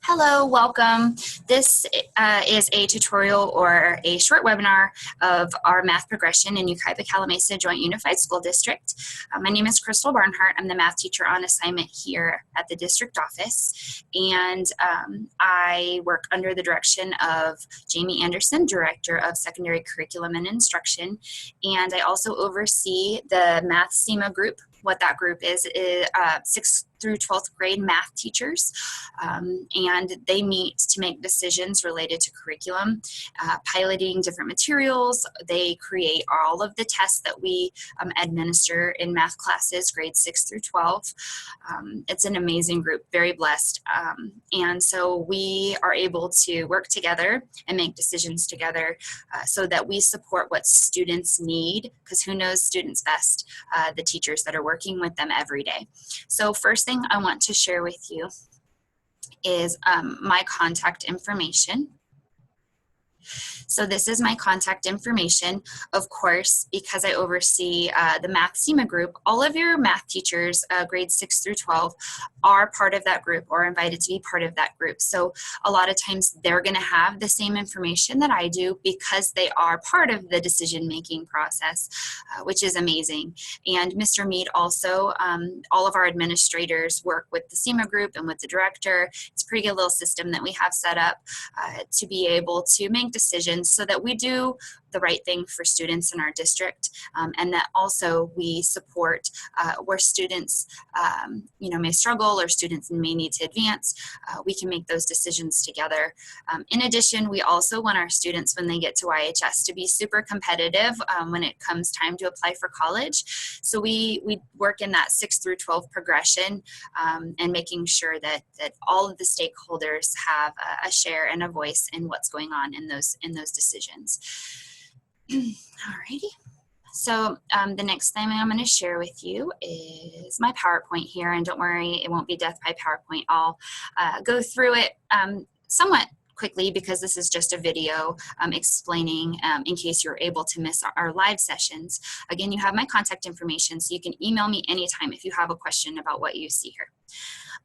Hello, welcome. This is a tutorial or a short webinar of our math progression in Yucaipa-Calimesa Joint Unified School District. My name is Crystal Barnhart. I'm the math teacher on assignment here at the district office, and I work under the direction of Jamie Anderson, Director of Secondary Curriculum and Instruction, and I also oversee the Math CEMA group. What that group is 6th through 12th grade math teachers, and they meet to make decisions related to curriculum, piloting different materials. They create all of the tests that we administer in math classes, grades 6 through 12. It's an amazing group, very blessed, and so we are able to work together and make decisions together so that we support what students need, because who knows students best? The teachers that are working with them every day. So first thing I want to share with you is my contact information. So this is my contact information. Of course, because I oversee the Math CEMA group, all of your math teachers, grades 6 through 12, are part of that group or invited to be part of that group. So a lot of times they're going to have the same information that I do because they are part of the decision-making process, which is amazing. And Mr. Mead also, all of our administrators work with the CEMA group and with the director. It's a pretty good little system that we have set up to be able to make decisions so that we do the right thing for students in our district, and that also we support where students may struggle or students may need to advance. We can make those decisions together. In addition, we also want our students, when they get to YHS, to be super competitive when it comes time to apply for college. So we work in that 6 through 12 progression, and making sure that all of the stakeholders have a share and a voice in what's going on in those decisions. Alrighty. So the next thing I'm going to share with you is my PowerPoint here, and don't worry, it won't be death by PowerPoint. I'll go through it somewhat quickly because this is just a video explaining in case you're able to miss our live sessions. Again, you have my contact information, so you can email me anytime if you have a question about what you see here.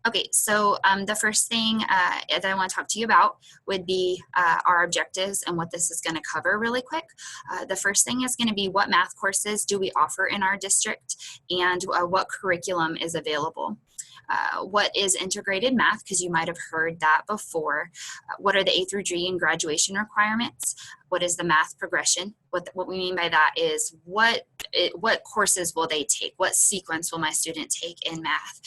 Okay, so the first thing that I want to talk to you about would be our objectives and what this is going to cover really quick. The first thing is going to be what math courses do we offer in our district, and what curriculum is available. What is integrated math, because you might have heard that before. What are the A through G and graduation requirements? What is the math progression? What we mean by that is what courses will they take? What sequence will my student take in math?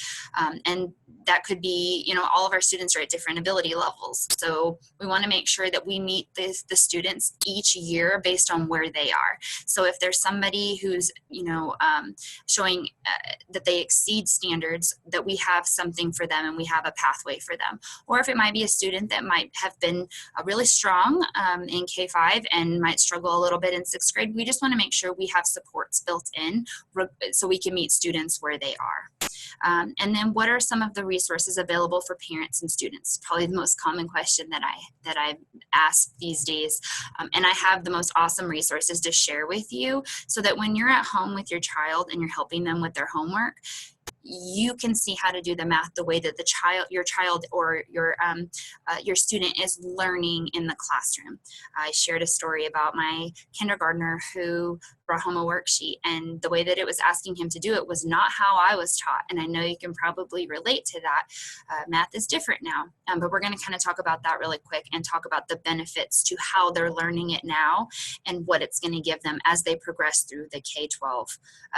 And that could be, all of our students are at different ability levels. So we want to make sure that we meet the students each year based on where they are. So if there's somebody who's, showing that they exceed standards, that we have something for them and we have a pathway for them. Or if it might be a student that might have been really strong in K-5 and might struggle a little bit in 6th grade, we just want to make sure we have supports built in so we can meet students where they are. And then what are some of the resources available for parents and students? Probably the most common question that I ask these days. And I have the most awesome resources to share with you so that when you're at home with your child and you're helping them with their homework, you can see how to do the math the way that your child or your student is learning in the classroom. I shared a story about my kindergartner who brought home a worksheet, and the way that it was asking him to do it was not how I was taught. And I know you can probably relate to that. Math is different now, but we're going to kind of talk about that really quick and talk about the benefits to how they're learning it now and what it's going to give them as they progress through the K-12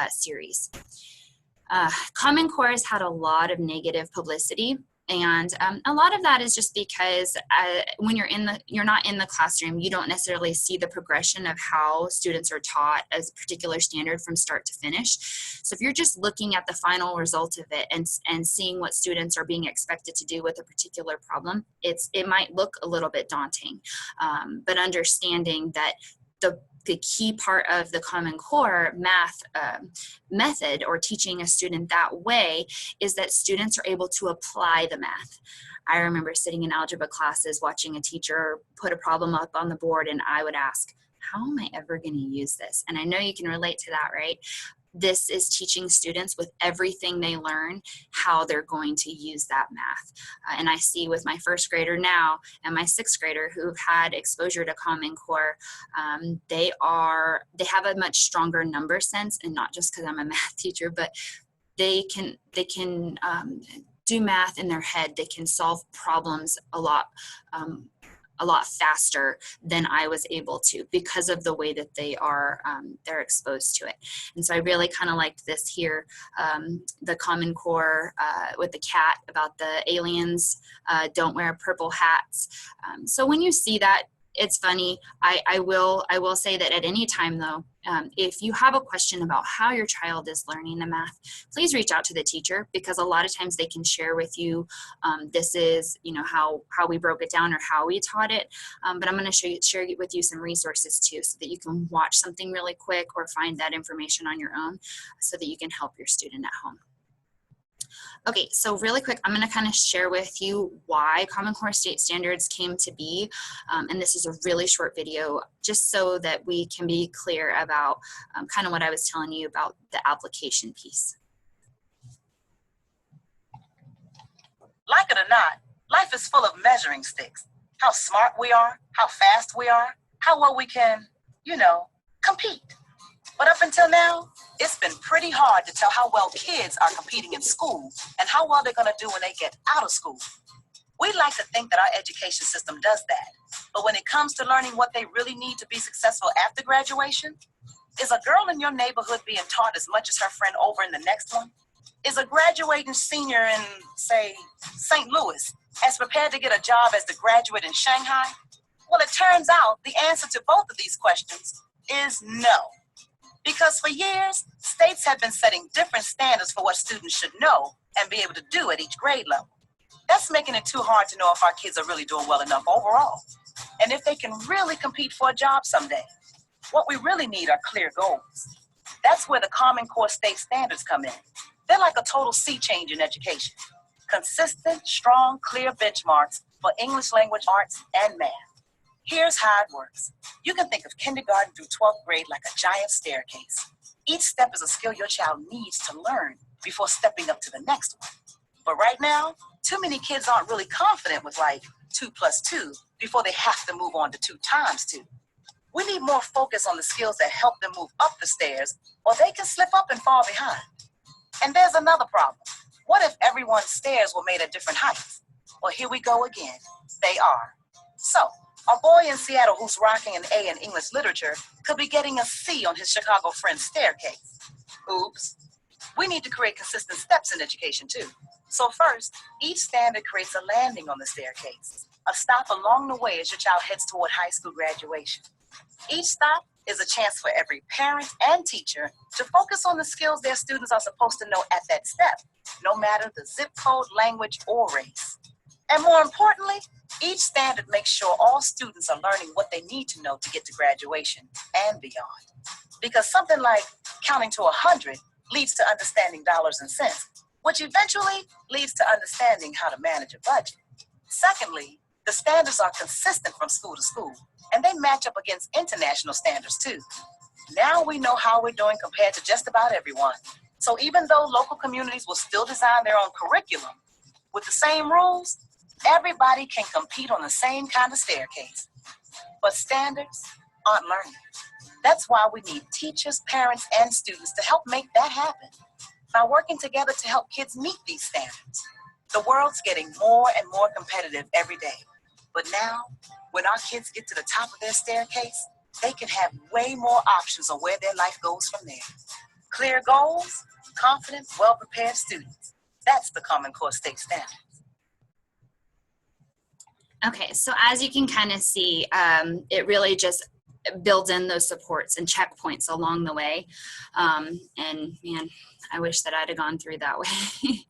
series. Common Core has had a lot of negative publicity, and a lot of that is just because when you're not in the classroom, you don't necessarily see the progression of how students are taught as a particular standard from start to finish. So if you're just looking at the final result of it and seeing what students are being expected to do with a particular problem, it might look a little bit daunting, but understanding that the key part of the Common Core math method, or teaching a student that way, is that students are able to apply the math. I remember sitting in algebra classes watching a teacher put a problem up on the board, and I would ask, how am I ever going to use this? And I know you can relate to that, right? this is teaching students with everything they learn how they're going to use that math. And I see with my first grader now and my sixth grader who've had exposure to Common Core, they have a much stronger number sense, and not just because I'm a math teacher, but they can do math in their head. They can solve problems a lot faster than I was able to because of the way that they're exposed to it. And so I really kind of liked this here, the Common Core with the cat about the aliens don't wear purple hats. So when you see that, it's funny. I will say that at any time though, if you have a question about how your child is learning the math, please reach out to the teacher, because a lot of times they can share with you, this is, how we broke it down or how we taught it. But I'm going to share with you some resources too, so that you can watch something really quick or find that information on your own so that you can help your student at home. Okay, so really quick, I'm going to kind of share with you why Common Core state standards came to be. And this is a really short video, just so that we can be clear about kind of what I was telling you about the application piece. Like it or not, life is full of measuring sticks. How smart we are, how fast we are, how well we can, compete. But up until now, it's been pretty hard to tell how well kids are competing in school and how well they're going to do when they get out of school. We like to think that our education system does that. But when it comes to learning what they really need to be successful after graduation, is a girl in your neighborhood being taught as much as her friend over in the next one? Is a graduating senior in, say, St. Louis as prepared to get a job as the graduate in Shanghai? Well, it turns out the answer to both of these questions is no. Because for years, states have been setting different standards for what students should know and be able to do at each grade level. That's making it too hard to know if our kids are really doing well enough overall, and if they can really compete for a job someday. What we really need are clear goals. That's where the Common Core state standards come in. They're like a total sea change in education. Consistent, strong, clear benchmarks for English language arts and math. Here's how it works. You can think of kindergarten through 12th grade like a giant staircase. Each step is a skill your child needs to learn before stepping up to the next one. But right now, too many kids aren't really confident with like 2 plus 2 before they have to move on to 2 times 2. We need more focus on the skills that help them move up the stairs, or they can slip up and fall behind. And there's another problem. What if everyone's stairs were made at different heights? Well, here we go again. They are. So, a boy in Seattle who's rocking an A in English literature could be getting a C on his Chicago friend's staircase. Oops. We need to create consistent steps in education too. So first, each standard creates a landing on the staircase, a stop along the way as your child heads toward high school graduation. Each stop is a chance for every parent and teacher to focus on the skills their students are supposed to know at that step, no matter the zip code, language, or race. And more importantly, each standard makes sure all students are learning what they need to know to get to graduation and beyond. Because something like counting to 100 leads to understanding dollars and cents, which eventually leads to understanding how to manage a budget. Secondly, the standards are consistent from school to school, and they match up against international standards too. Now we know how we're doing compared to just about everyone. So even though local communities will still design their own curriculum, with the same rules, everybody can compete on the same kind of staircase. But standards aren't learning. That's why we need teachers, parents, and students to help make that happen. By working together to help kids meet these standards. The world's getting more and more competitive every day. But now, when our kids get to the top of their staircase, they can have way more options on where their life goes from there. Clear goals, confident, well-prepared students. That's the Common Core state standard. Okay, so as you can kind of see, it really just builds in those supports and checkpoints along the way. And man, I wish that I'd have gone through that way.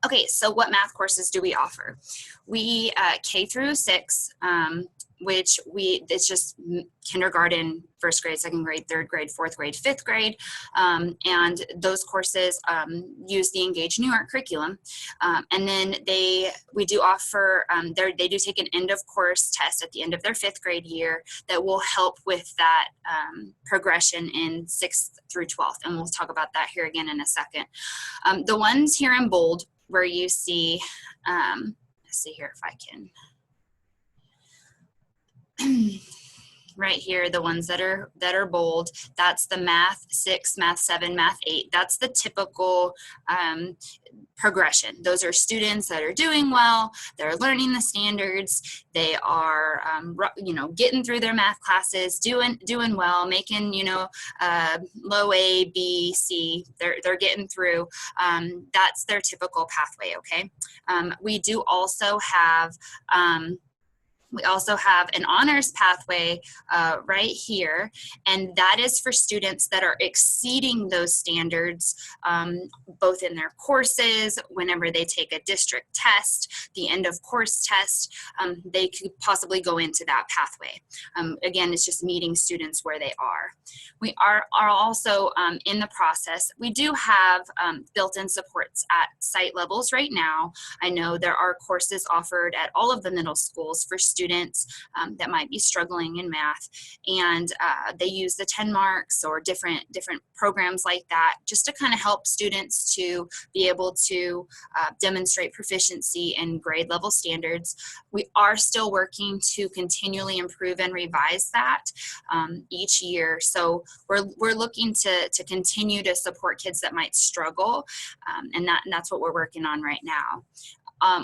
Okay, so what math courses do we offer? We, K through 6, which it's just kindergarten, first grade, second grade, third grade, fourth grade, fifth grade. And those courses use the Engage New York curriculum. And then we do offer, they do take an end of course test at the end of their fifth grade year that will help with that progression in 6th through 12th. And we'll talk about that here again in a second. The ones here in bold where you see, let's see here if I can, right here, the ones that are bold, that's the Math 6, Math 7, Math 8. That's the typical progression. Those are students that are doing well, they're learning the standards, they are getting through their math classes, doing well, making low A, B, C, they're getting through. That's their typical pathway. Okay. We do also have an honors pathway right here, and that is for students that are exceeding those standards, both in their courses, whenever they take a district test, the end of course test, they could possibly go into that pathway. Again, it's just meeting students where they are. We are also in the process. We do have built-in supports at site levels right now. I know there are courses offered at all of the middle schools for students that might be struggling in math, and they use the 10 marks or different programs like that just to kind of help students to be able to demonstrate proficiency in grade level standards. We are still working to continually improve and revise that each year. So we're looking to continue to support kids that might struggle, and that's what we're working on right now.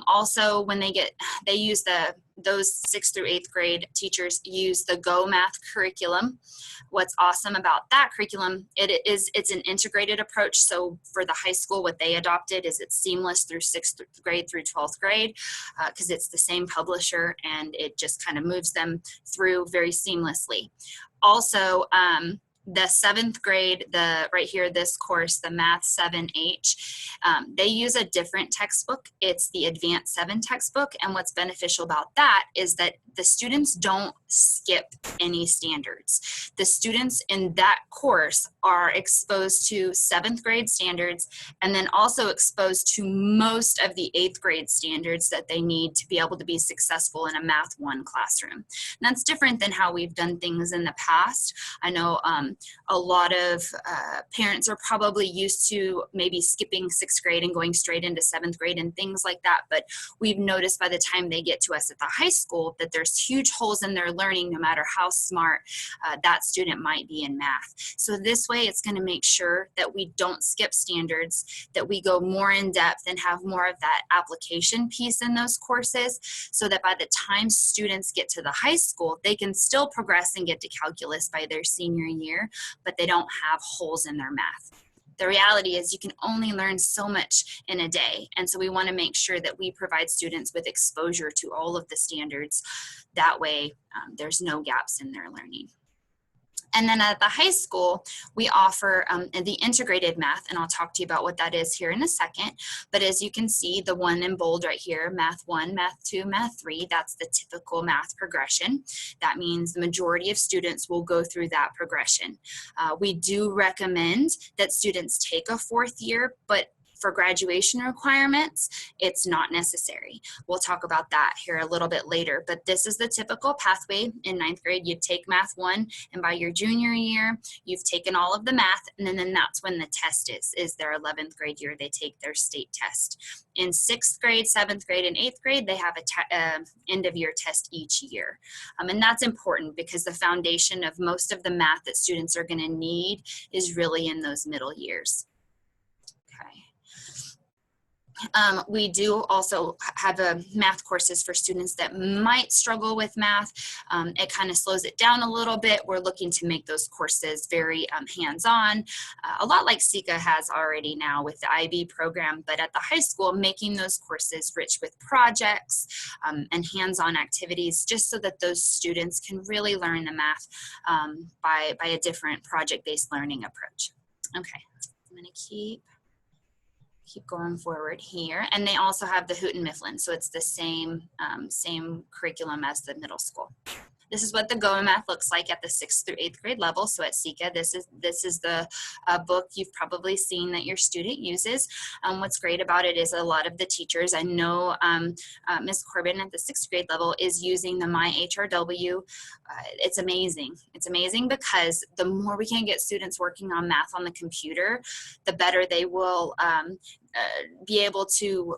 Also, when they use those 6th through 8th grade teachers use the Go Math curriculum. What's awesome about that curriculum, it's an integrated approach. So for the high school, what they adopted is it's seamless through 6th grade through 12th grade, because it's the same publisher and it just kind of moves them through very seamlessly. Also, the 7th grade, right here, this course, the Math 7H, they use a different textbook. It's the Advanced 7 textbook. And what's beneficial about that is that the students don't skip any standards. The students in that course are exposed to 7th grade standards and then also exposed to most of the 8th grade standards that they need to be able to be successful in a Math 1 classroom. And that's different than how we've done things in the past. I know a lot of parents are probably used to maybe skipping 6th grade and going straight into 7th grade and things like that. But we've noticed by the time they get to us at the high school that there's huge holes in their learning, no matter how smart that student might be in math. So this way, it's going to make sure that we don't skip standards, that we go more in depth and have more of that application piece in those courses, so that by the time students get to the high school, they can still progress and get to calculus by their senior year, but they don't have holes in their math. The reality is you can only learn so much in a day. And so we want to make sure that we provide students with exposure to all of the standards. That way, there's no gaps in their learning. And then at the high school, we offer the integrated math, and I'll talk to you about what that is here in a second. But as you can see, the one in bold right here, Math 1, Math 2, Math 3, that's the typical math progression. That means the majority of students will go through that progression. We do recommend that students take a 4th year, but for graduation requirements, it's not necessary. We'll talk about that here a little bit later, but this is the typical pathway. In 9th grade, you take Math 1, and by your junior year, you've taken all of the math, and then that's when the test is their 11th grade year. They take their state test. In 6th grade, 7th grade, and 8th grade, they have a end of year test each year. And that's important because the foundation of most of the math that students are going to need is really in those middle years. We do also have math courses for students that might struggle with math. It kind of slows it down a little bit. We're looking to make those courses very hands-on, a lot like CECA has already now with the IB program, but at the high school, making those courses rich with projects and hands-on activities, just so that those students can really learn the math by a different project-based learning approach. Okay, I'm going to keep keep going forward here. And they also have the Houghton Mifflin, so it's the same, same curriculum as the middle school. This is what the Go-Math looks like at the 6th through 8th grade level. So at CECA, this is the book you've probably seen that your student uses. What's great about it is a lot of the teachers, I know Ms. Corbin at the 6th grade level is using the MyHRW. It's amazing. It's amazing because the more we can get students working on math on the computer, the better they will be able to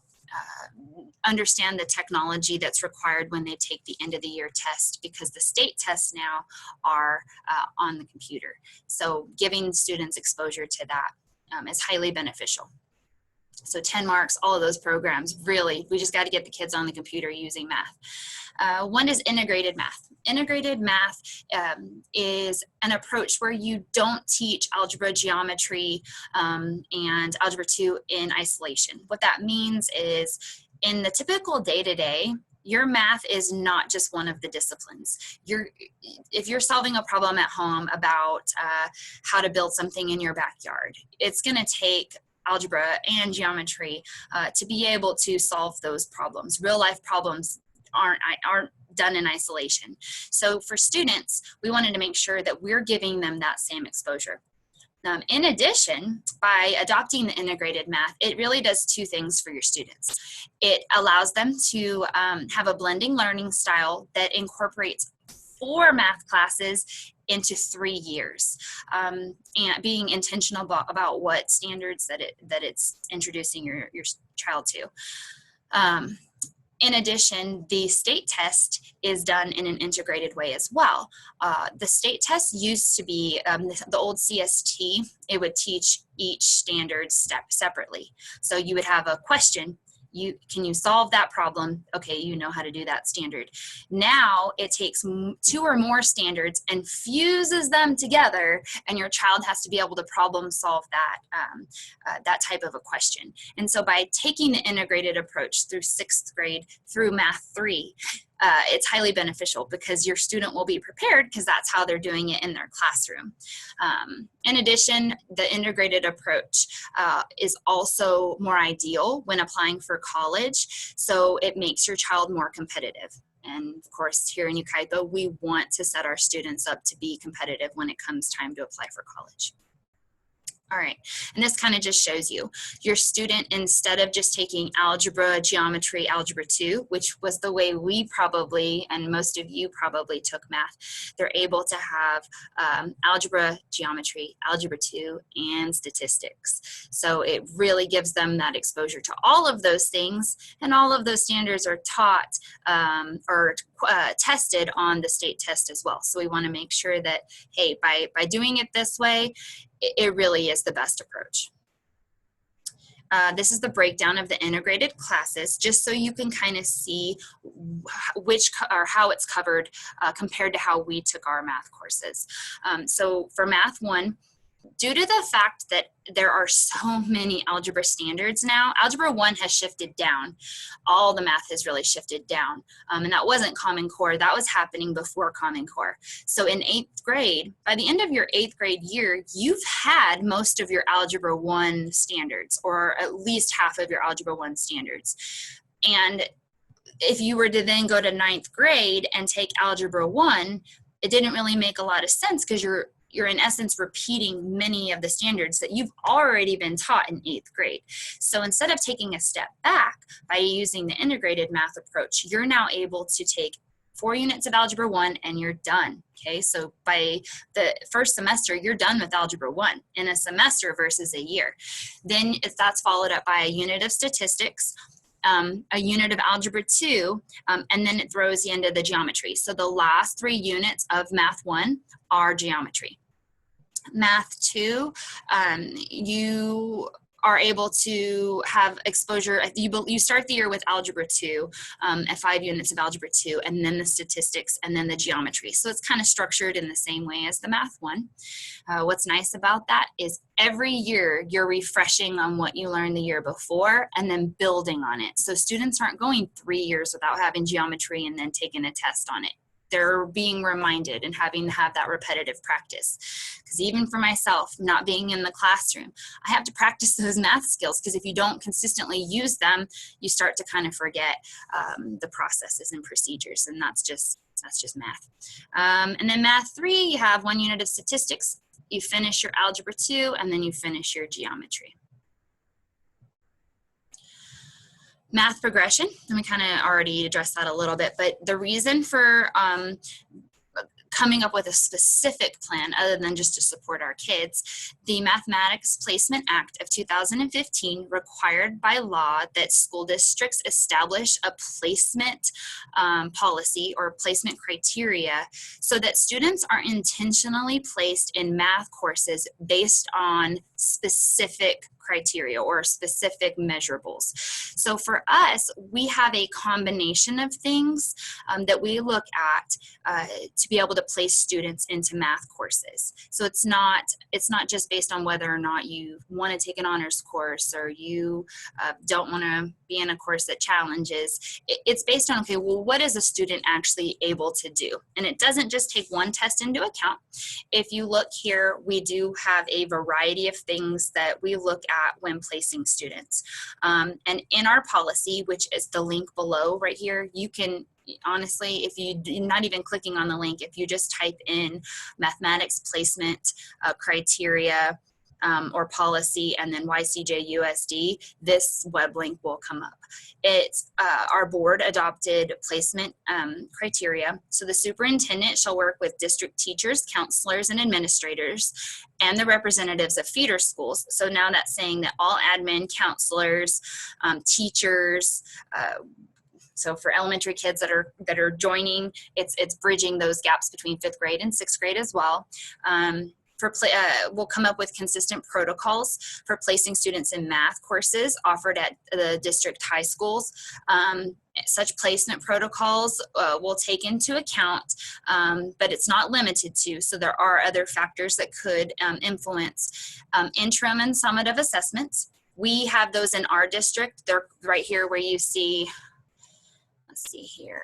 understand the technology that's required when they take the end of the year test, because the state tests now are on the computer. So giving students exposure to that is highly beneficial. So 10 marks, all of those programs, really, we just got to get the kids on the computer using math. One is integrated math. Integrated math is an approach where you don't teach algebra, geometry, and algebra 2 in isolation. What that means is in the typical day-to-day, your math is not just one of the disciplines. If you're solving a problem at home about how to build something in your backyard, it's going to take algebra and geometry to be able to solve those problems. Real life problems aren't done in isolation. So for students, we wanted to make sure that we're giving them that same exposure. In addition, by adopting the integrated math, it really does two things for your students. It allows them to have a blending learning style that incorporates 4 math classes into 3 years, and being intentional about what standards that it's introducing your child to. In addition, the state test is done in an integrated way as well. The state test used to be the old CST. It would teach each standard step separately. So you would have a question. Can you solve that problem? Okay, you know how to do that standard. Now it takes 2 or more standards and fuses them together, and your child has to be able to problem solve that type of a question. And so by taking the integrated approach through 6th grade through Math 3, it's highly beneficial because your student will be prepared because that's how they're doing it in their classroom. In addition, the integrated approach is also more ideal when applying for college, so it makes your child more competitive. And of course, here in Yucaipa, we want to set our students up to be competitive when it comes time to apply for college. All right, and this kind of just shows you your student, instead of just taking algebra, geometry, algebra 2, which was the way we probably, and most of you probably took math, they're able to have algebra, geometry, algebra 2, and statistics. So it really gives them that exposure to all of those things, and all of those standards are taught or tested on the state test as well. So we want to make sure that, hey, by doing it this way, it really is the best approach. This is the breakdown of the integrated classes, just so you can kind of see which or how it's covered compared to how we took our math courses. So for Math 1, due to the fact that there are so many algebra standards now, Algebra 1 has shifted down. All the math has really shifted down. And that wasn't Common Core. That was happening before Common Core. So in 8th grade, by the end of your 8th grade year, you've had most of your Algebra 1 standards, or at least half of your Algebra 1 standards. And if you were to then go to 9th grade and take Algebra 1, it didn't really make a lot of sense because you're in essence repeating many of the standards that you've already been taught in 8th grade. So instead of taking a step back by using the integrated math approach, you're now able to take 4 units of Algebra 1 and you're done, okay? So by the first semester, you're done with Algebra 1 in a semester versus a year. Then if that's followed up by a unit of statistics, a unit of Algebra 2, and then it throws you into the geometry. So the last 3 units of Math 1 are geometry. Math 2, you are able to have exposure. You start the year with Algebra 2, at 5 units of Algebra 2, and then the statistics, and then the geometry. So it's kind of structured in the same way as the Math 1. What's nice about that is every year you're refreshing on what you learned the year before and then building on it. So students aren't going 3 years without having geometry and then taking a test on it. they're being reminded and having to have that repetitive practice. Because even for myself, not being in the classroom, I have to practice those math skills, because if you don't consistently use them, you start to kind of forget the processes and procedures, and that's just math. And then math 3, you have 1 unit of statistics, you finish your algebra 2, and then you finish your geometry. Math progression, and we kind of already addressed that a little bit, but the reason for coming up with a specific plan other than just to support our kids, the Mathematics Placement Act of 2015 required by law that school districts establish a placement policy or placement criteria so that students are intentionally placed in math courses based on specific criteria or specific measurables. So for us, we have a combination of things that we look at to be able to place students into math courses. So it's not just based on whether or not you want to take an honors course or you don't want to be in a course that challenges. It's based on, okay, well, what is a student actually able to do? And it doesn't just take one test into account. If you look here, we do have a variety of things that we look at when placing students. And in our policy, which is the link below right here, you can honestly, if you're not even clicking on the link, if you just type in mathematics placement criteria or policy and then YCJUSD, this web link will come up. It's our board adopted placement criteria. So the superintendent shall work with district teachers, counselors, and administrators, and the representatives of feeder schools. So now that's saying that all admin, counselors, teachers, so for elementary kids that are joining, it's bridging those gaps between 5th grade and 6th grade as well. We'll come up with consistent protocols for placing students in math courses offered at the district high schools. Such placement protocols will take into account, but it's not limited to, so there are other factors that could influence interim and summative assessments. We have those in our district. They're right here where you see, let's see here.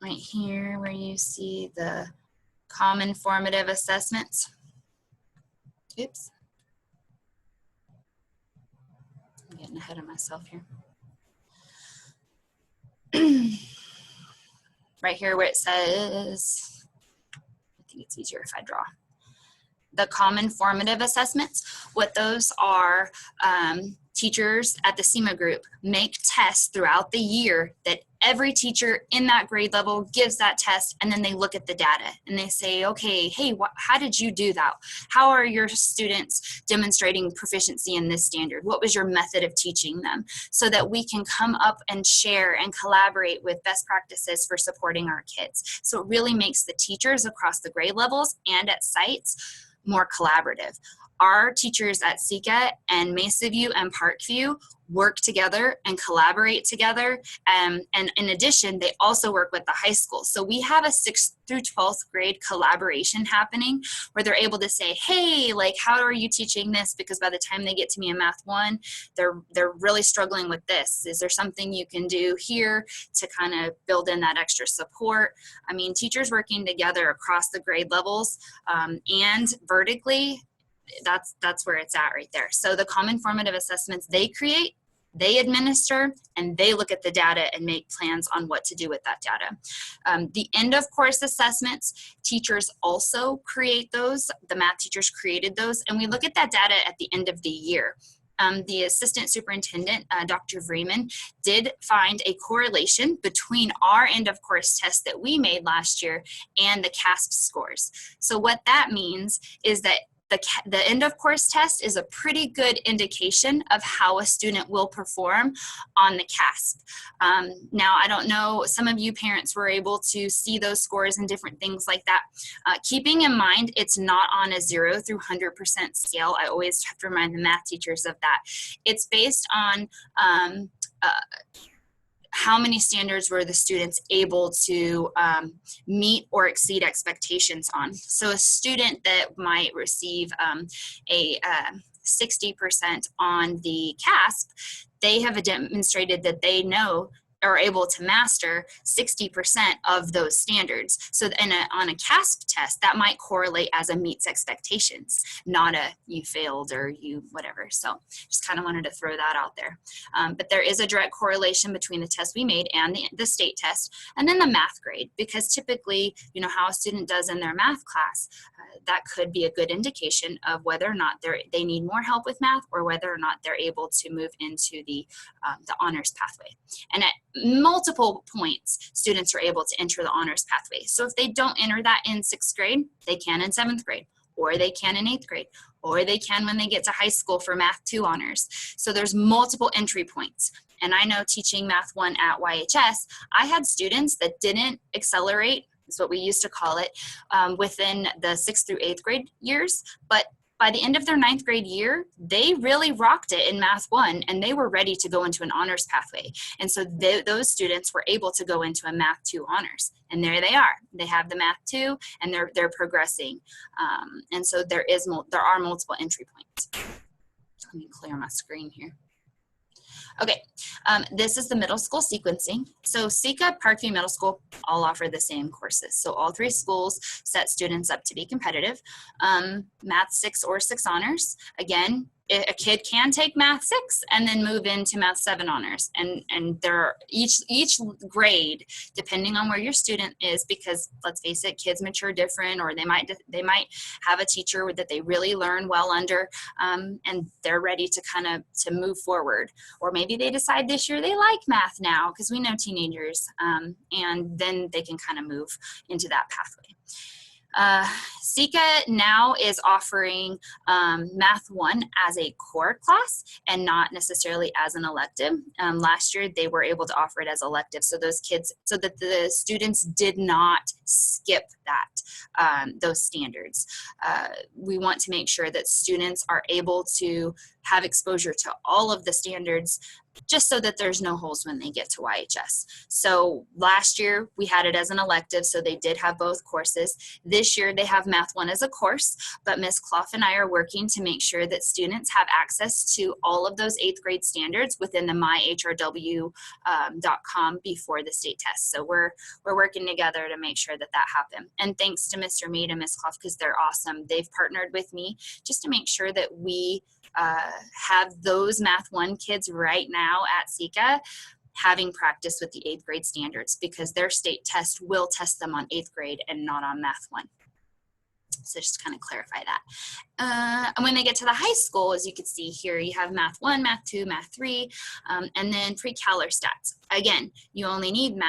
Right here where you see the common formative assessments. Oops. I'm getting ahead of myself here. Right here where it says, I think it's easier if I draw. The common formative assessments, what those are, teachers at the CEMA group make tests throughout the year that every teacher in that grade level gives that test, and then they look at the data and they say, okay, hey, how did you do that? How are your students demonstrating proficiency in this standard? What was your method of teaching them? So that we can come up and share and collaborate with best practices for supporting our kids. So it really makes the teachers across the grade levels and at sites more collaborative. Our teachers at CECA and Mesa View and Parkview work together and collaborate together. And in addition, they also work with the high school. So we have a 6th through 12th grade collaboration happening where they're able to say, hey, like, how are you teaching this? Because by the time they get to me in Math 1, they're really struggling with this. Is there something you can do here to kind of build in that extra support? I mean, teachers working together across the grade levels and vertically, that's where it's at right there. So the common formative assessments they create, they administer, and they look at the data and make plans on what to do with that data. The end of course assessments, teachers also create those. The math teachers created those, and we look at that data at the end of the year. The assistant superintendent, Dr. Vreeman, did find a correlation between our end of course test that we made last year and the CASP scores. So what that means is that the end of course test is a pretty good indication of how a student will perform on the CASP. Now, I don't know, some of you parents were able to see those scores and different things like that. Keeping in mind, it's not on a 0 through 100% scale. I always have to remind the math teachers of that. It's based on how many standards were the students able to meet or exceed expectations on. So a student that might receive a 60% on the CASP, they have demonstrated that they know are able to master 60% of those standards. So on a CASP test, that might correlate as a meets expectations, not a you failed or you whatever. So just kind of wanted to throw that out there. But there is a direct correlation between the test we made and the state test, and then the math grade, because typically, you know, how a student does in their math class, that could be a good indication of whether or not they need more help with math, or whether or not they're able to move into the honors pathway. And at multiple points, students are able to enter the honors pathway. So if they don't enter that in 6th grade, they can in 7th grade, or they can in 8th grade, or they can when they get to high school for Math 2 honors. So there's multiple entry points. And I know teaching Math 1 at YHS, I had students that didn't accelerate, is what we used to call it, within the 6th through 8th grade years, but by the end of their 9th grade year, they really rocked it in Math 1, and they were ready to go into an honors pathway. And so those students were able to go into a Math 2 honors, and there they are. They have the Math 2, and they're progressing. And so there are multiple entry points. Let me clear my screen here. Okay, this is the middle school sequencing. So CECA, Parkview Middle School, all offer the same courses. So all 3 schools set students up to be competitive. Math 6 or 6 honors. Again, a kid can take Math 6 and then move into Math 7 honors. And there are each grade, depending on where your student is, because let's face it, kids mature different, or they might have a teacher that they really learn well under, and they're ready to to move forward. Or maybe they decide this year they like math now, because we know teenagers, and then they can kind of move into that pathway. CECA now is offering Math 1 as a core class and not necessarily as an elective. Last year they were able to offer it as elective, so so that the students did not skip those standards. We want to make sure that students are able to have exposure to all of the standards, just so that there's no holes when they get to YHS. So last year we had it as an elective, so they did have both courses. This year they have Math 1 as a course, but Ms. Clough and I are working to make sure that students have access to all of those 8th grade standards within the myhrw.com before the state test. So we're working together to make sure that happens. And thanks to Mr. Mead and Ms. Clough, because they're awesome. They've partnered with me just to make sure that we have those Math 1 kids right now at CECA having practice with the 8th grade standards, because their state test will test them on 8th grade and not on Math 1. So just to kind of clarify that. And when they get to the high school, as you can see here, you have Math 1, Math 2, Math 3, and then pre-cal or stats. Again, you only need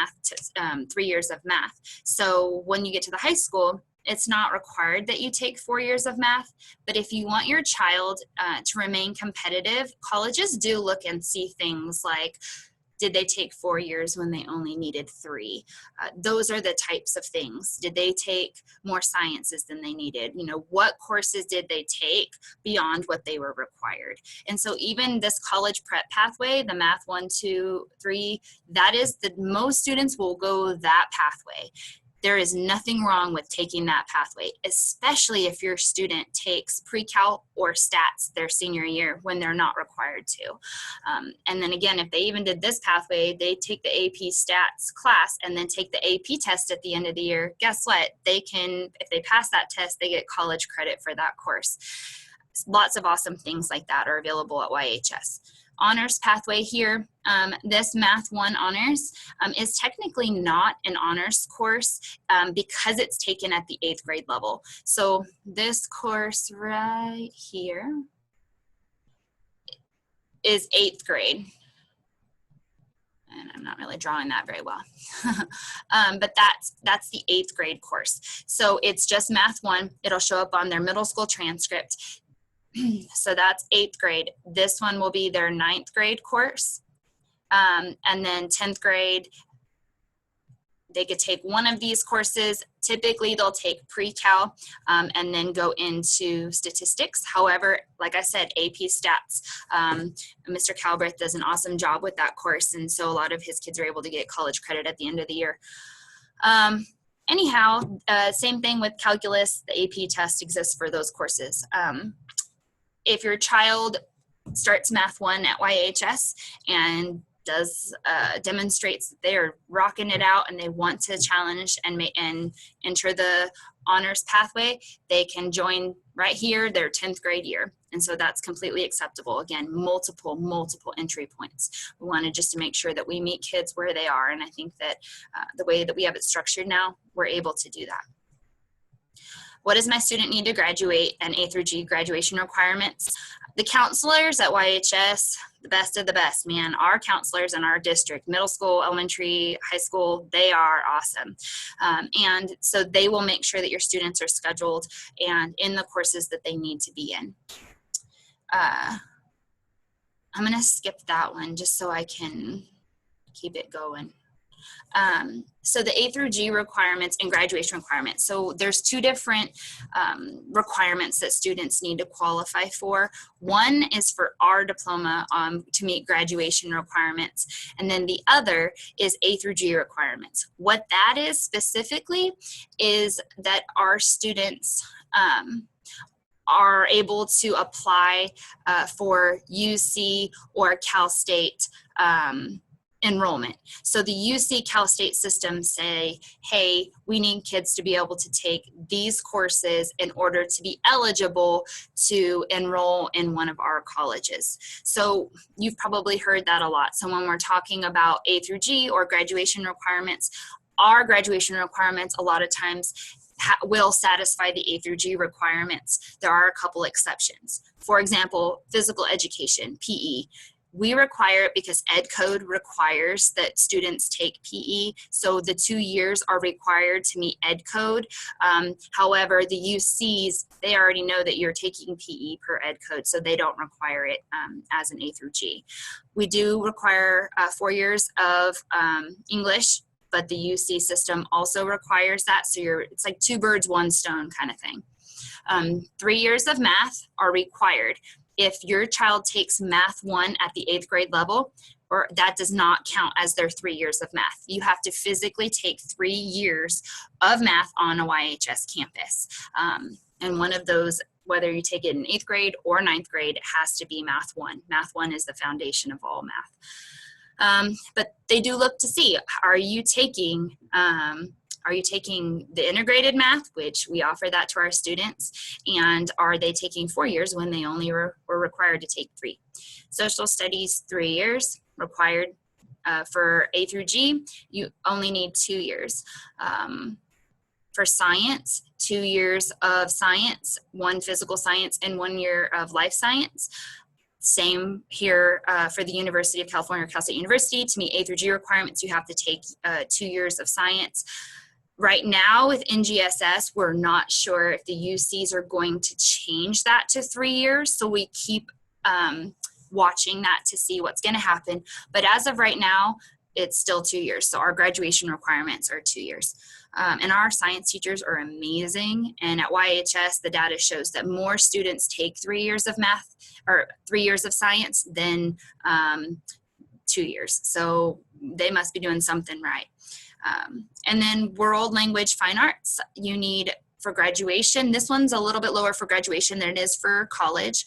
3 years of math. So when you get to the high school, it's not required that you take 4 years of math, but if you want your child to remain competitive, colleges do look and see things like, did they take 4 years when they only needed 3? Those are the types of things. Did they take more sciences than they needed? You know, what courses did they take beyond what they were required? And so even this college prep pathway, the Math 1, 2, 3, that is most students will go that pathway. There is nothing wrong with taking that pathway, especially if your student takes pre-cal or stats their senior year when they're not required to. And then again, if they even did this pathway, they take the AP stats class and then take the AP test at the end of the year. Guess what? They can, if they pass that test, they get college credit for that course. Lots of awesome things like that are available at YHS. Honors pathway here, this Math 1 honors is technically not an honors course because it's taken at the 8th grade level. So this course right here is 8th grade. And I'm not really drawing that very well. But that's the 8th grade course. So it's just Math 1. It'll show up on their middle school transcript. So that's 8th grade. This one will be their 9th grade course. And then 10th grade, they could take one of these courses. Typically, they'll take pre-cal and then go into statistics. However, like I said, AP stats. Mr. Calbreth does an awesome job with that course, and so a lot of his kids are able to get college credit at the end of the year. Anyhow, same thing with calculus. The AP test exists for those courses. If your child starts Math 1 at YHS and demonstrates that they are rocking it out and they want to challenge and enter the honors pathway, they can join right here their 10th grade year. And so that's completely acceptable. Again, multiple entry points. We wanted just to make sure that we meet kids where they are. And I think that the way that we have it structured now, we're able to do that. What does my student need to graduate, and A through G graduation requirements? The counselors at YHS, the best of the best, man. Our counselors in our district, middle school, elementary, high school, they are awesome. And so they will make sure that your students are scheduled and in the courses that they need to be in. I'm gonna skip that one just so I can keep it going. So the A through G requirements and graduation requirements. So there's two different requirements that students need to qualify for. One is for our diploma to meet graduation requirements, and then the other is A through G requirements. What that is specifically is that our students are able to apply for UC or Cal State enrollment. So the UC Cal State system say, hey, we need kids to be able to take these courses in order to be eligible to enroll in one of our colleges. So you've probably heard that a lot. So when we're talking about A through G or graduation requirements, our graduation requirements a lot of times will satisfy the A through G requirements. There are a couple exceptions. For example, physical education, PE. We require it because Ed Code requires that students take PE. So the 2 years are required to meet Ed Code. However, the UCs, they already know that you're taking PE per Ed Code, so they don't require it as an A through G. We do require 4 years of English, but the UC system also requires that. So it's like 2 birds, 1 stone kind of thing. 3 years of math are required. If your child takes Math 1 at the 8th grade level, or that does not count as their 3 years of math. You have to physically take 3 years of math on a YHS campus. And one of those, whether you take it in 8th grade or 9th grade, it has to be Math 1. Math 1 is the foundation of all math. But they do look to see, are you taking the integrated math, which we offer that to our students, and are they taking 4 years when they only were required to take 3? Social studies, 3 years required. For A through G, you only need 2 years. For science, 2 years of science, 1 physical science, and 1 year of life science. Same here for the University of California or Cal State University. To meet A through G requirements, you have to take 2 years of science. Right now with NGSS, we're not sure if the UCs are going to change that to 3 years. So we keep watching that to see what's going to happen. But as of right now, it's still 2 years. So our graduation requirements are 2 years. And our science teachers are amazing. And at YHS, the data shows that more students take 3 years of math or 3 years of science than 2 years. So they must be doing something right. And then world language fine arts, you need for graduation. This one's a little bit lower for graduation than it is for college.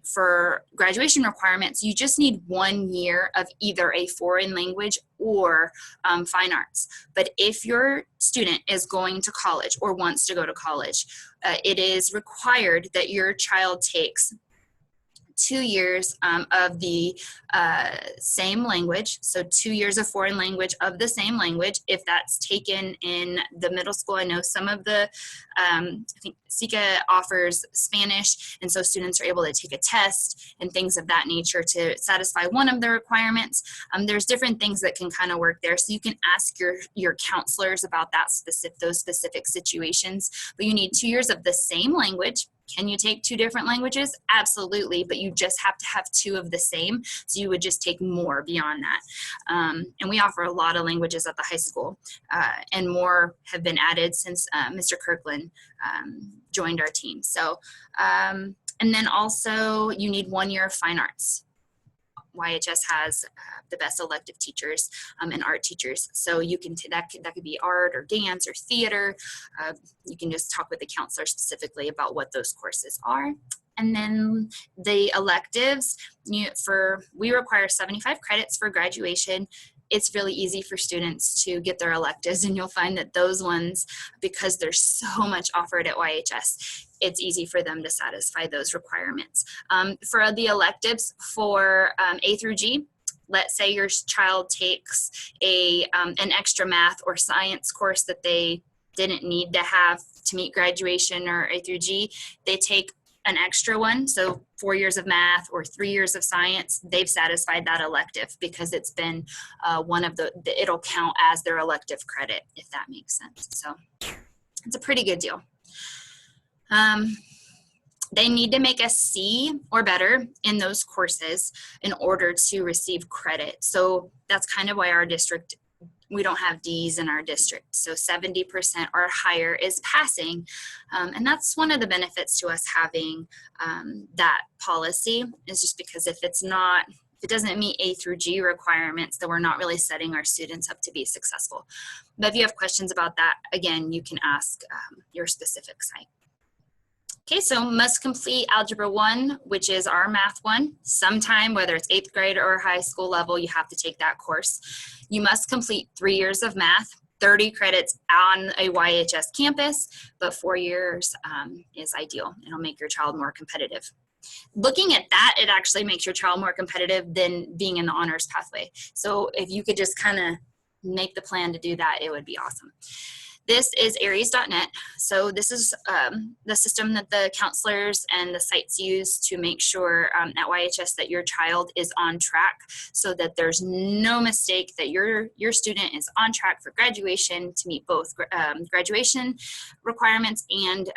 For graduation requirements, you just need 1 year of either a foreign language or fine arts. But if your student is going to college or wants to go to college, it is required that your child takes 2 years of the same language, so 2 years of foreign language of the same language. If that's taken in the middle school, I know some of the, I think CECA offers Spanish, and so students are able to take a test and things of that nature to satisfy one of the requirements. There's different things that can kind of work there, so you can ask your counselors about those specific situations, but you need 2 years of the same language. Can you take 2 different languages? Absolutely, but you just have to have 2 of the same, so you would just take more beyond that. And we offer a lot of languages at the high school, and more have been added since Mr. Kirkland joined our team. So, and then also you need 1 year of fine arts. YHS has the best elective teachers and art teachers. So you can, that could be art or dance or theater. You can just talk with the counselor specifically about what those courses are. And then the electives, we require 75 credits for graduation. It's really easy for students to get their electives, and you'll find that those ones, because there's so much offered at YHS, it's easy for them to satisfy those requirements. For the electives for A through G, let's say your child takes an extra math or science course that they didn't need to have to meet graduation or A through G, they take an extra one, so 4 years of math or 3 years of science, they've satisfied that elective because it's been one of it'll count as their elective credit, if that makes sense. So it's a pretty good deal. They need to make a C or better in those courses in order to receive credit. So that's kind of why we don't have D's in our district. So 70% or higher is passing. And that's one of the benefits to us having that policy, is just because if it doesn't meet A through G requirements, then we're not really setting our students up to be successful. But if you have questions about that, again, you can ask your specific site. Okay, so must complete Algebra 1, which is our Math 1. Sometime, whether it's 8th grade or high school level, you have to take that course. You must complete 3 years of math, 30 credits on a YHS campus, but 4 years is ideal. It'll make your child more competitive. Looking at that, it actually makes your child more competitive than being in the honors pathway. So if you could just kind of make the plan to do that, it would be awesome. This is Aries.net. So this is the system that the counselors and the sites use to make sure at YHS that your child is on track, so that there's no mistake that your student is on track for graduation to meet both graduation requirements and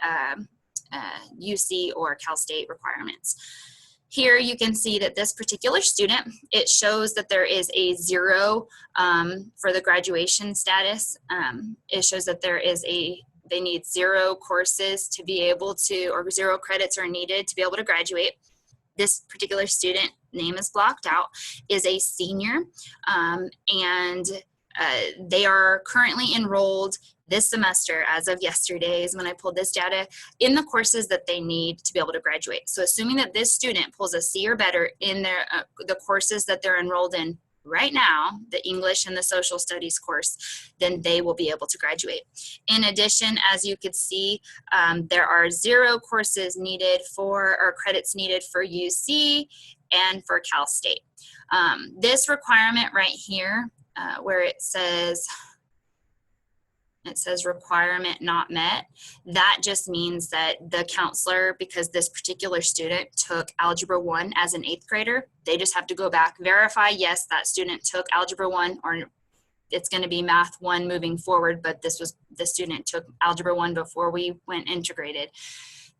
UC or Cal State requirements. Here you can see that this particular student, it shows that there is a 0 for the graduation status. It shows that they need 0 courses to be able to, or 0 credits are needed to be able to graduate. This particular student, name is blocked out, is a senior, and they are currently enrolled this semester, as of yesterday is when I pulled this data, in the courses that they need to be able to graduate. So assuming that this student pulls a C or better in the courses that they're enrolled in right now, the English and the social studies course, then they will be able to graduate. In addition, as you could see, there are 0 courses needed or credits needed for UC and for Cal State. This requirement right here, where it says requirement not met, that just means that the counselor, because this particular student took Algebra 1 as an 8th grader, they just have to go back, verify, yes, that student took Algebra 1, or it's going to be Math 1 moving forward, but the student took Algebra 1 before we went integrated.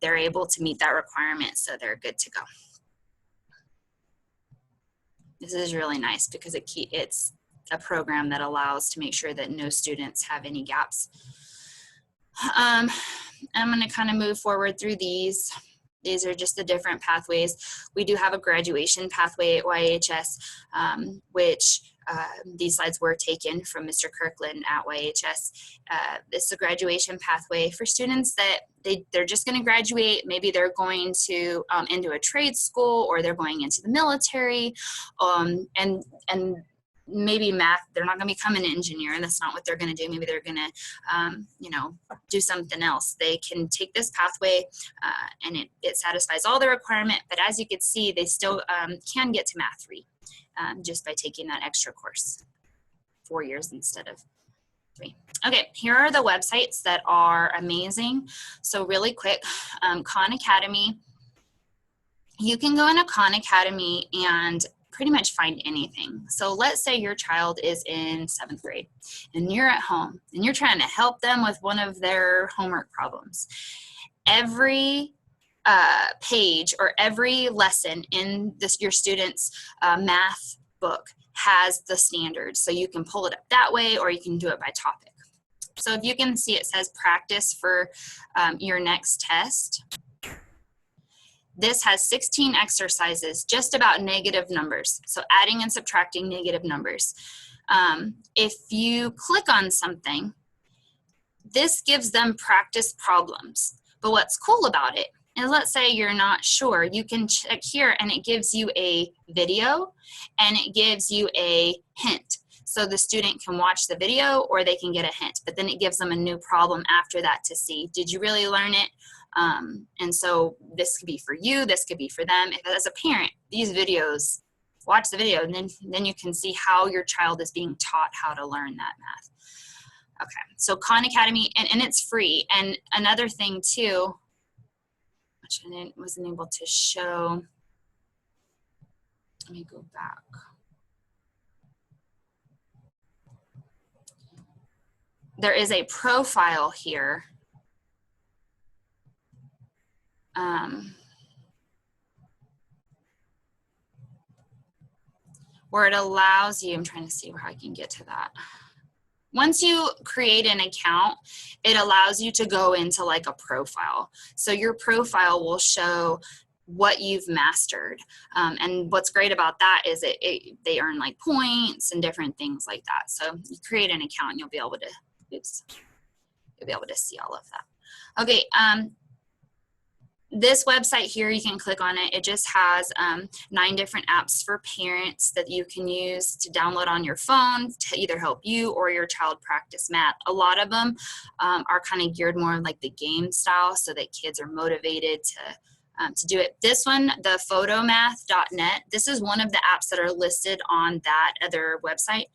They're able to meet that requirement, so they're good to go. This is really nice because it's a program that allows to make sure that no students have any gaps. I'm going to kind of move forward through these. These are just the different pathways. We do have a graduation pathway at YHS, which these slides were taken from Mr. Kirkland at YHS. This is a graduation pathway for students that they're just going to graduate. Maybe they're going to into a trade school, or they're going into the military, and maybe math, they're not going to become an engineer, and that's not what they're going to do. Maybe they're going to, do something else. They can take this pathway, and it satisfies all the requirement. But as you can see, they still can get to Math 3 just by taking that extra course, 4 years instead of 3. Okay, here are the websites that are amazing. So really quick, Khan Academy. You can go into Khan Academy and pretty much find anything. So let's say your child is in 7th grade and you're at home and you're trying to help them with one of their homework problems. Every page or every lesson in your student's math book has the standards. So you can pull it up that way, or you can do it by topic. So if you can see, it says practice for your next test. This has 16 exercises just about negative numbers. So adding and subtracting negative numbers. If you click on something, this gives them practice problems. But what's cool about it is let's say you're not sure, you can check here and it gives you a video and it gives you a hint. So the student can watch the video or they can get a hint, but then it gives them a new problem after that to see, did you really learn it? And so this could be for you, this could be for them. If as a parent, these videos, watch the video, and then you can see how your child is being taught how to learn that math. Okay, so Khan Academy, and it's free. And another thing too, which I wasn't able to show, let me go back. There is a profile here. Where it allows you, I'm trying to see where I can get to that. Once you create an account, it allows you to go into like a profile. So your profile will show what you've mastered. And what's great about that is they earn like points and different things like that. So you create an account and you'll be able to, you'll be able to see all of that. Okay, this website here, you can click on it. It just has 9 different apps for parents that you can use to download on your phone to either help you or your child practice math. A lot of them are kind of geared more like the game style so that kids are motivated to do it. This one, the photomath.net, this is one of the apps that are listed on that other website.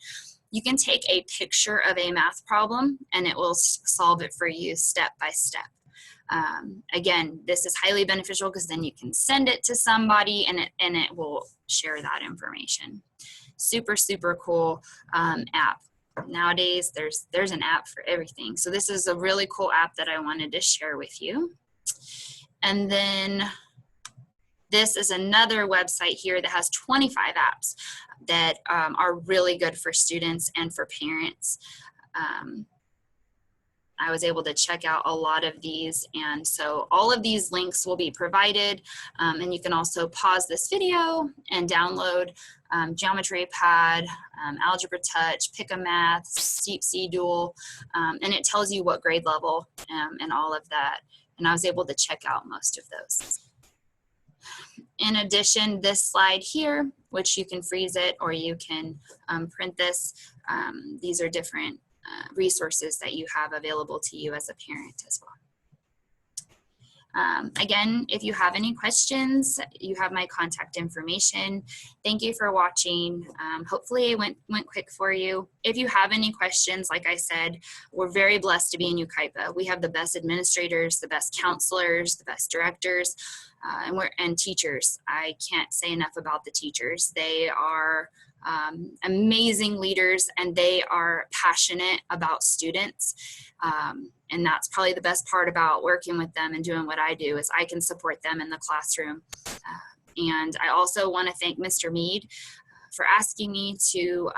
You can take a picture of a math problem and it will solve it for you step by step. Again, this is highly beneficial because then you can send it to somebody and it will share that information. Super, super cool app. Nowadays, there's an app for everything. So this is a really cool app that I wanted to share with you. And then this is another website here that has 25 apps that are really good for students and for parents. I was able to check out a lot of these, and so all of these links will be provided, and you can also pause this video and download Geometry Pad, Algebra Touch, Pick a Math, Steep C Dual, and it tells you what grade level and all of that, and I was able to check out most of those. In addition, this slide here, which you can freeze it or you can print this, these are different resources that you have available to you as a parent as well. Again, if you have any questions, you have my contact information. Thank you for watching. Hopefully it went quick for you. If you have any questions, like I said, we're very blessed to be in Yucaipa. We have the best administrators, the best counselors, the best directors, and teachers. I can't say enough about the teachers. They are amazing leaders and they are passionate about students. And that's probably the best part about working with them and doing what I do is I can support them in the classroom. And I also want to thank Mr. Mead for asking me to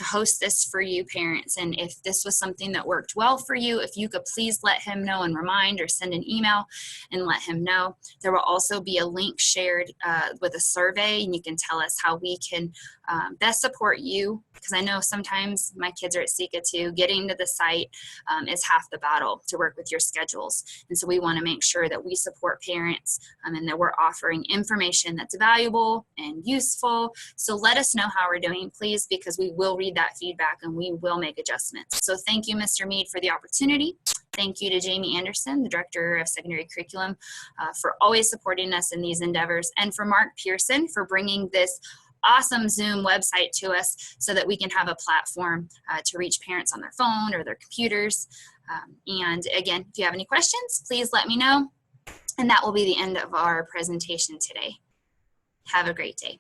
host this for you parents. And if this was something that worked well for you, if you could please let him know and remind or send an email and let him know. There will also be a link shared with a survey, and you can tell us how we can best support you, because I know sometimes my kids are at CECA too. Getting to the site is half the battle to work with your schedules. And so we want to make sure that we support parents and that we're offering information that's valuable and useful. So let us know how we're doing, please, because we will read that feedback and we will make adjustments. So thank you, Mr. Mead, for the opportunity. Thank you to Jamie Anderson, the Director of Secondary Curriculum, for always supporting us in these endeavors, and for Mark Pearson for bringing this awesome Zoom website to us so that we can have a platform to reach parents on their phone or their computers. And again, if you have any questions, please let me know. And that will be the end of our presentation today. Have a great day.